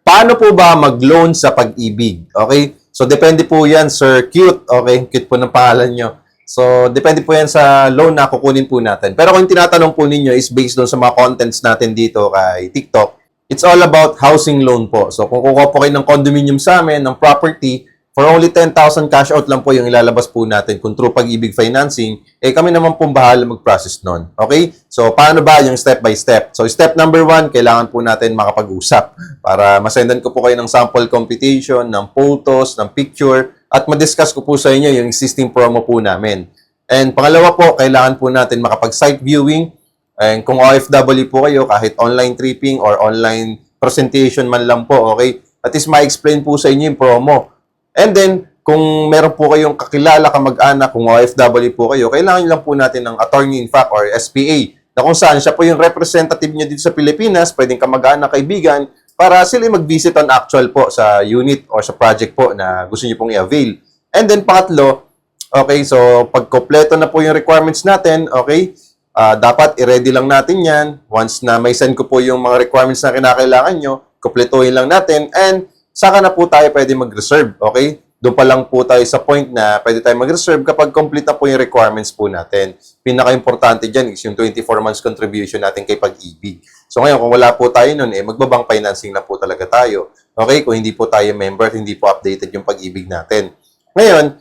paano po ba mag-loan sa pag-ibig? Okay? So, depende po yan, Sir Cute. Okay? Cute po ng pangalan nyo. So, depende po yan sa loan na kukunin po natin. Pero kung tinatanong po ninyo is based doon sa mga contents natin dito kay TikTok, it's all about housing loan po. So, kung kukuha po kayo ng condominium sa amin, ng property, for only 10,000 cash out lang po yung ilalabas po natin kung true pag-ibig financing, kami naman pong bahala mag-process nun. Okay? So, paano ba yung step by step? So, step number 1, kailangan po natin makapag-usap para masendan ko po kayo ng sample computation, ng photos, ng picture, at ma-discuss ko po sa inyo yung existing promo po namin. And pangalawa po, kailangan po natin makapag-site viewing. And kung OFW po kayo, kahit online tripping or online presentation man lang po, okay? At least ma-explain po sa inyo yung promo. And then, kung meron po kayong kakilala, kamag-anak, kung OFW po kayo, kailangan lang po natin ng attorney in fact or SPA na kung saan siya po yung representative nyo dito sa Pilipinas, pwedeng kamag-anak, kaibigan, para sila mag-visit on actual po sa unit or sa project po na gusto nyo pong i-avail. And then, pangatlo, okay, so pag kompleto na po yung requirements natin, okay, dapat i-ready lang natin yan. Once na may send ko po yung mga requirements na kinakailangan nyo, kompletuhin lang natin, and saka na po tayo pwede mag-reserve, okay? Doon pa lang po tayo sa point na pwede tayo mag-reserve kapag complete na po yung requirements po natin. Pinaka-importante dyan is yung 24 months contribution natin kay Pag-ibig. So ngayon, kung wala po tayo nun, magbabang financing na po talaga tayo. Okay? Kung hindi po tayo member, hindi po updated yung Pag-ibig natin. Ngayon,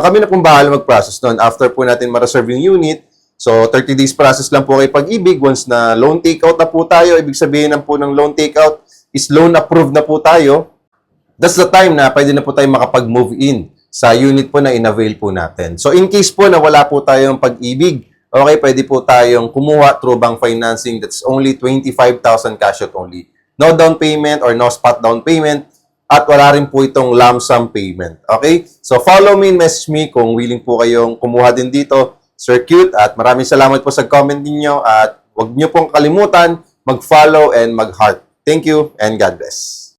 kami na pong bahala mag-process nun. After po natin ma-reserve yung unit, so 30 days process lang po kay Pag-ibig. Once na loan takeout na po tayo, ibig sabihin na po ng loan takeout is loan approved na po tayo, that's the time na pwede na po tayo makapag-move in sa unit po na in-avail po natin. So, in case po na wala po tayong Pag-ibig, okay, pwede po tayong kumuha through bank financing that's only 25,000 cash out only. No down payment or no spot down payment at wala rin po itong lump sum payment. Okay? So, follow me and message me kung willing po kayong kumuha din dito, Sir Cute, at maraming salamat po sa comment ninyo at huwag nyo pong kalimutan mag-follow and mag-heart. Thank you and God bless.